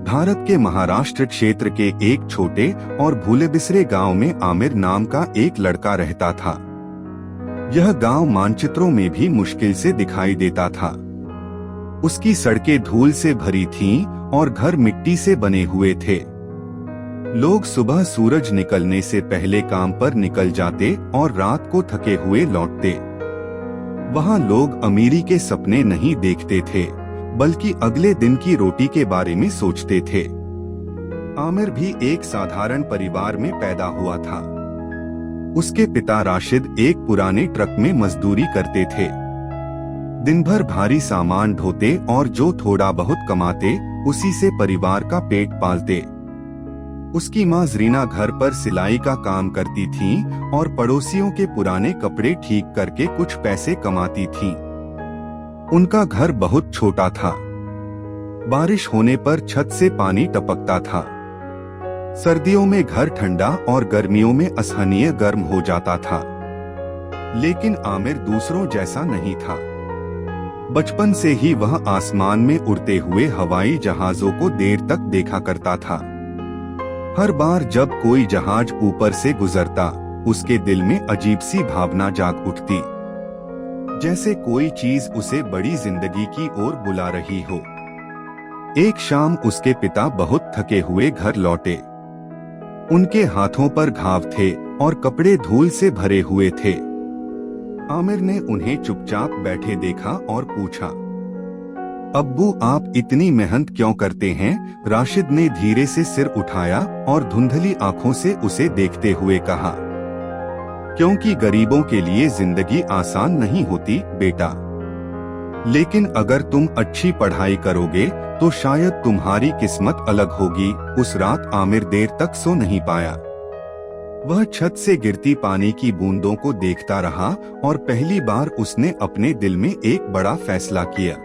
भारत के महाराष्ट्र क्षेत्र के एक छोटे और भूले बिसरे गांव में आमिर नाम का एक लड़का रहता था। यह गांव मानचित्रों में भी मुश्किल से दिखाई देता था। उसकी सड़कें धूल से भरी थीं और घर मिट्टी से बने हुए थे। लोग सुबह सूरज निकलने से पहले काम पर निकल जाते और रात को थके हुए लौटते। वहां लोग अमीरी के सपने नहीं देखते थे, बल्कि अगले दिन की रोटी के बारे में सोचते थे। आमिर भी एक साधारण परिवार में पैदा हुआ था। उसके पिता राशिद एक पुराने ट्रक में मजदूरी करते थे। दिन भर भारी सामान ढोते और जो थोड़ा बहुत कमाते उसी से परिवार का पेट पालते। उसकी माँ जरीना घर पर सिलाई का काम करती थीं और पड़ोसियों के पुराने कपड़े ठीक करके कुछ पैसे कमाती थीं। उनका घर बहुत छोटा था। बारिश होने पर छत से पानी टपकता था। सर्दियों में घर ठंडा और गर्मियों में असहनीय गर्म हो जाता था। लेकिन आमिर दूसरों जैसा नहीं था। बचपन से ही वह आसमान में उड़ते हुए हवाई जहाजों को देर तक देखा करता था। हर बार जब कोई जहाज ऊपर से गुजरता, उसके दिल में अजीब सी भावना जाग उठती, जैसे कोई चीज उसे बड़ी जिंदगी की ओर बुला रही हो। एक शाम उसके पिता बहुत थके हुए घर लौटे। उनके हाथों पर घाव थे और कपड़े धूल से भरे हुए थे। आमिर ने उन्हें चुपचाप बैठे देखा और पूछा, अब्बू आप इतनी मेहनत क्यों करते हैं? राशिद ने धीरे से सिर उठाया और धुंधली आंखों से उसे देखते हुए कहा, क्योंकि गरीबों के लिए जिंदगी आसान नहीं होती बेटा। लेकिन अगर तुम अच्छी पढ़ाई करोगे तो शायद तुम्हारी किस्मत अलग होगी। उस रात आमिर देर तक सो नहीं पाया। वह छत से गिरती पानी की बूंदों को देखता रहा और पहली बार उसने अपने दिल में एक बड़ा फैसला किया,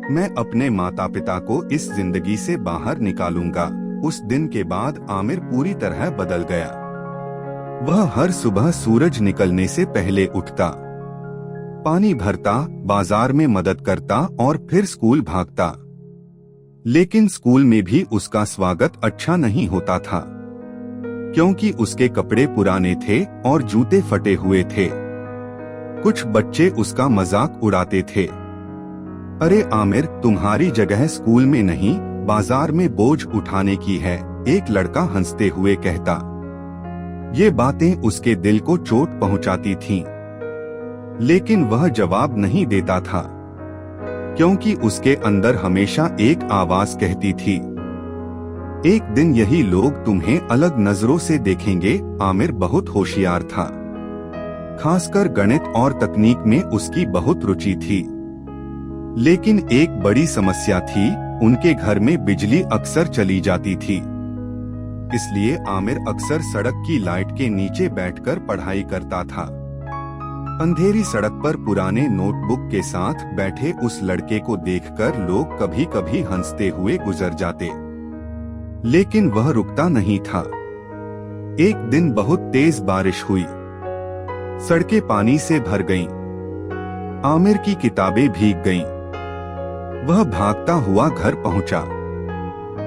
मैं अपने माता पिता को इस जिंदगी से बाहर निकालूंगा। उस दिन के बाद आमिर पूरी तरह बदल गया। वह हर सुबह सूरज निकलने से पहले उठता, पानी भरता, बाजार में मदद करता और फिर स्कूल भागता। लेकिन स्कूल में भी उसका स्वागत अच्छा नहीं होता था, क्योंकि उसके कपड़े पुराने थे और जूते फटे हुए थे। कुछ बच्चे उसका मजाक उड़ाते थे, अरे आमिर तुम्हारी जगह स्कूल में नहीं बाजार में बोझ उठाने की है, एक लड़का हंसते हुए कहता। ये बातें उसके दिल को चोट पहुंचाती थीं, लेकिन वह जवाब नहीं देता था, क्योंकि उसके अंदर हमेशा एक आवाज कहती थी, एक दिन यही लोग तुम्हें अलग नजरों से देखेंगे। आमिर बहुत होशियार था, खासकर गणित और तकनीक में उसकी बहुत रुचि थी। लेकिन एक बड़ी समस्या थी, उनके घर में बिजली अक्सर चली जाती थी। इसलिए आमिर अक्सर सड़क की लाइट के नीचे बैठकर पढ़ाई करता था। अंधेरी सड़क पर पुराने नोटबुक के साथ बैठे उस लड़के को देखकर लोग कभी कभी हंसते हुए गुजर जाते, लेकिन वह रुकता नहीं था। एक दिन बहुत तेज बारिश हुई, सड़कें पानी से भर गईं, आमिर की किताबें भीग गईं। वह भागता हुआ घर पहुंचा।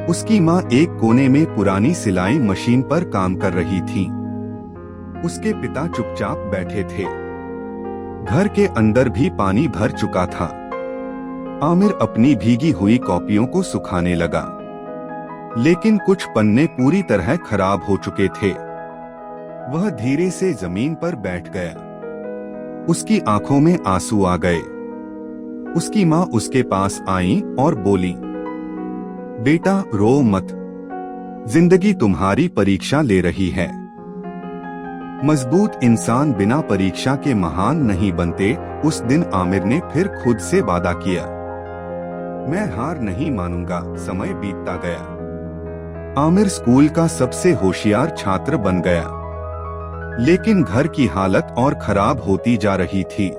उसकी माँ एक कोने में पुरानी सिलाई मशीन पर काम कर रही थी। उसके पिता चुपचाप बैठे थे। घर के अंदर भी पानी भर चुका था। आमिर अपनी भीगी हुई कॉपियों को सुखाने लगा, लेकिन कुछ पन्ने पूरी तरह खराब हो चुके थे। वह धीरे से जमीन पर बैठ गया। उसकी आंखों में आंसू आ गए। उसकी माँ उसके पास आई और बोली, बेटा रो मत, जिंदगी तुम्हारी परीक्षा ले रही है। मजबूत इंसान बिना परीक्षा के महान नहीं बनते। उस दिन आमिर ने फिर खुद से वादा किया, मैं हार नहीं मानूंगा। समय बीतता गया। आमिर स्कूल का सबसे होशियार छात्र बन गया, लेकिन घर की हालत और खराब होती जा रही थी।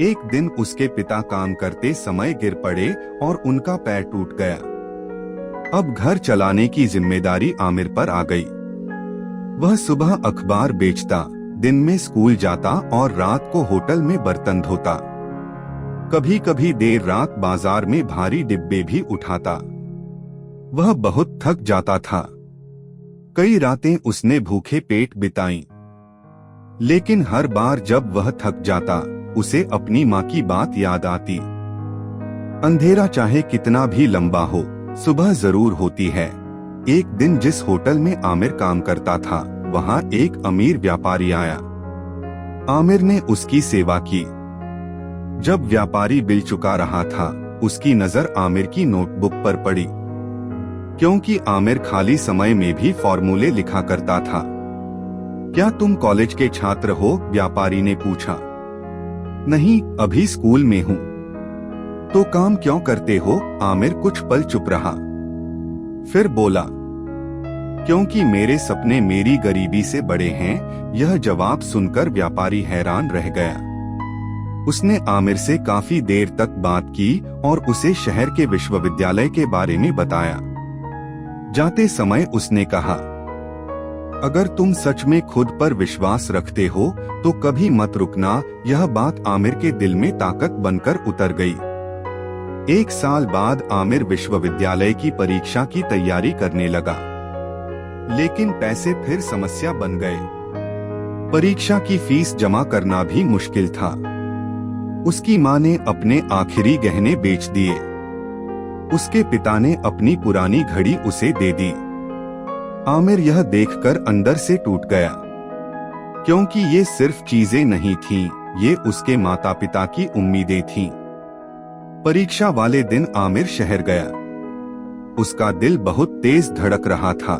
एक दिन उसके पिता काम करते समय गिर पड़े और उनका पैर टूट गया। अब घर चलाने की जिम्मेदारी आमिर पर आ गई। वह सुबह अखबार बेचता, दिन में स्कूल जाता और रात को होटल में बर्तन धोता। कभी कभी देर रात बाजार में भारी डिब्बे भी उठाता। वह बहुत थक जाता था। कई रातें उसने भूखे पेट बिताईं। लेकिन हर बार जब वह थक जाता, उसे अपनी माँ की बात याद आती। अंधेरा चाहे कितना भी लंबा हो, सुबह जरूर होती है। एक दिन जिस होटल में आमिर काम करता था, वहाँ एक अमीर व्यापारी आया। आमिर ने उसकी सेवा की। जब व्यापारी बिल चुका रहा था, उसकी नजर आमिर की नोटबुक पर पड़ी। क्योंकि आमिर खाली समय में भी फॉर्मूले लिखा करता था। क्या तुम कॉलेज के छात्र हो? व्यापारी ने पूछा। नहीं, अभी स्कूल में हूँ। तो काम क्यों करते हो? आमिर कुछ पल चुप रहा, फिर बोला, क्योंकि मेरे सपने मेरी गरीबी से बड़े हैं। यह जवाब सुनकर व्यापारी हैरान रह गया। उसने आमिर से काफी देर तक बात की और उसे शहर के विश्वविद्यालय के बारे में बताया। जाते समय उसने कहा, अगर तुम सच में खुद पर विश्वास रखते हो तो कभी मत रुकना। यह बात आमिर के दिल में ताकत बनकर उतर गई। 1 साल बाद आमिर विश्वविद्यालय की परीक्षा की तैयारी करने लगा। लेकिन पैसे फिर समस्या बन गए। परीक्षा की फीस जमा करना भी मुश्किल था। उसकी माँ ने अपने आखिरी गहने बेच दिए। उसके पिता ने अपनी पुरानी घड़ी उसे दे दी। आमिर यह देखकर अंदर से टूट गया, क्योंकि ये सिर्फ चीजें नहीं थीं, ये उसके माता पिता की उम्मीदें थीं। परीक्षा वाले दिन आमिर शहर गया। उसका दिल बहुत तेज धड़क रहा था।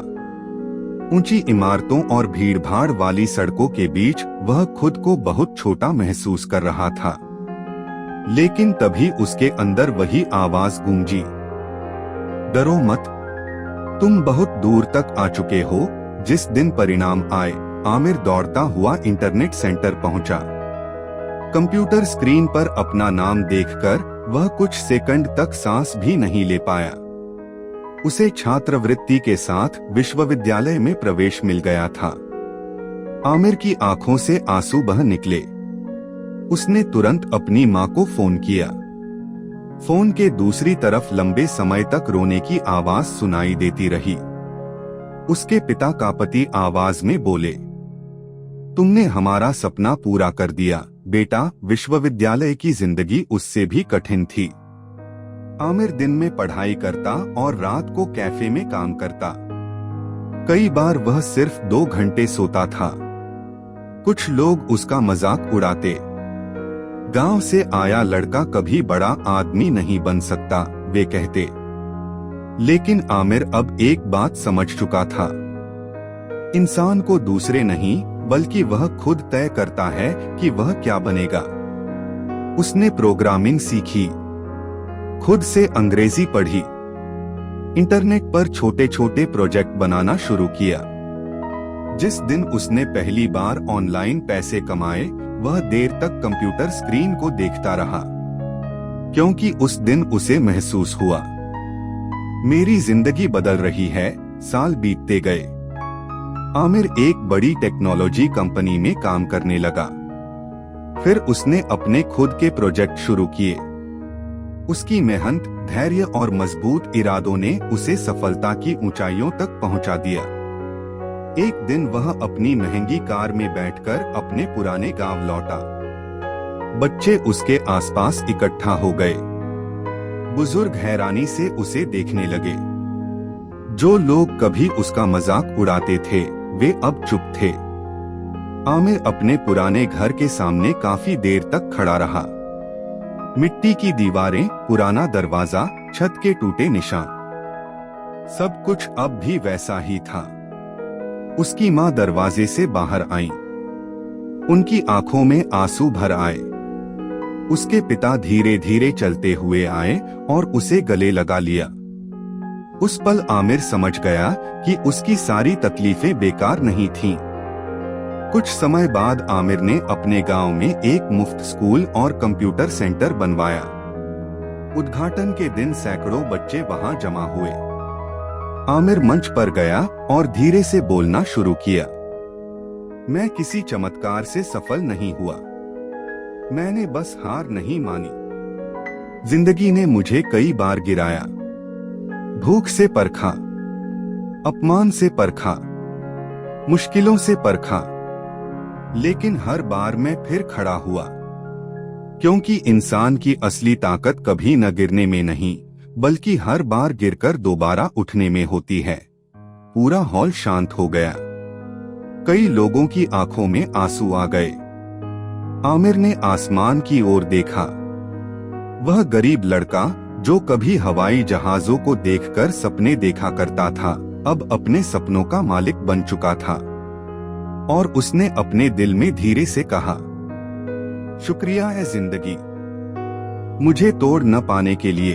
ऊंची इमारतों और भीड़भाड़ वाली सड़कों के बीच वह खुद को बहुत छोटा महसूस कर रहा था। लेकिन तभी उसके अंदर वही आवाज गूंजी, डरो मत, तुम बहुत दूर तक आ चुके हो। जिस दिन परिणाम आए, आमिर दौड़ता हुआ इंटरनेट सेंटर पहुंचा। कंप्यूटर स्क्रीन पर अपना नाम देखकर वह कुछ सेकंड तक सांस भी नहीं ले पाया। उसे छात्रवृत्ति के साथ विश्वविद्यालय में प्रवेश मिल गया था। आमिर की आंखों से आंसू बह निकले। उसने तुरंत अपनी माँ को फोन किया। फोन के दूसरी तरफ लंबे समय तक रोने की आवाज सुनाई देती रही। उसके पिता कांपती आवाज में बोले, तुमने हमारा सपना पूरा कर दिया बेटा। विश्वविद्यालय की जिंदगी उससे भी कठिन थी। आमिर दिन में पढ़ाई करता और रात को कैफे में काम करता। कई बार वह सिर्फ 2 घंटे सोता था। कुछ लोग उसका मजाक उड़ाते, गांव से आया लड़का कभी बड़ा आदमी नहीं बन सकता, वे कहते। लेकिन आमिर अब एक बात समझ चुका था, इंसान को दूसरे नहीं बल्कि वह खुद तय करता है कि वह क्या बनेगा। उसने प्रोग्रामिंग सीखी, खुद से अंग्रेजी पढ़ी, इंटरनेट पर छोटे छोटे प्रोजेक्ट बनाना शुरू किया। जिस दिन उसने पहली बार ऑनलाइन पैसे कमाए, वह देर तक कंप्यूटर स्क्रीन को देखता रहा, क्योंकि उस दिन उसे महसूस हुआ, मेरी जिंदगी बदल रही है। साल बीतते गए। आमिर एक बड़ी टेक्नोलॉजी कंपनी में काम करने लगा। फिर उसने अपने खुद के प्रोजेक्ट शुरू किए। उसकी मेहनत, धैर्य और मजबूत इरादों ने उसे सफलता की ऊंचाइयों तक पहुंचा दिया। एक दिन वह अपनी महंगी कार में बैठकर अपने पुराने गांव लौटा। बच्चे उसके आसपास इकट्ठा हो गए। बुजुर्ग हैरानी से उसे देखने लगे। जो लोग कभी उसका मजाक उड़ाते थे, वे अब चुप थे। आमिर अपने पुराने घर के सामने काफी देर तक खड़ा रहा। मिट्टी की दीवारें, पुराना दरवाजा, छत के टूटे निशान, सब कुछ अब भी वैसा ही था। उसकी माँ दरवाजे से बाहर आईं। उनकी आंखों में आंसू भर आए। उसके पिता धीरे धीरे चलते हुए आए और उसे गले लगा लिया। उस पल आमिर समझ गया कि उसकी सारी तकलीफें बेकार नहीं थीं। कुछ समय बाद आमिर ने अपने गांव में एक मुफ्त स्कूल और कंप्यूटर सेंटर बनवाया। उद्घाटन के दिन सैकड़ों बच्चे वहां जमा हुए। आमिर मंच पर गया और धीरे से बोलना शुरू किया। मैं किसी चमत्कार से सफल नहीं हुआ, मैंने बस हार नहीं मानी। जिंदगी ने मुझे कई बार गिराया, भूख से परखा, अपमान से परखा, मुश्किलों से परखा, लेकिन हर बार मैं फिर खड़ा हुआ, क्योंकि इंसान की असली ताकत कभी न गिरने में नहीं बल्कि हर बार गिरकर दोबारा उठने में होती है। पूरा हॉल शांत हो गया। कई लोगों की आंखों में आंसू आ गए। आमिर ने आसमान की ओर देखा। वह गरीब लड़का जो कभी हवाई जहाजों को देखकर सपने देखा करता था, अब अपने सपनों का मालिक बन चुका था। और उसने अपने दिल में धीरे से कहा, शुक्रिया है जिंदगी, मुझे तोड़ न पाने के लिए।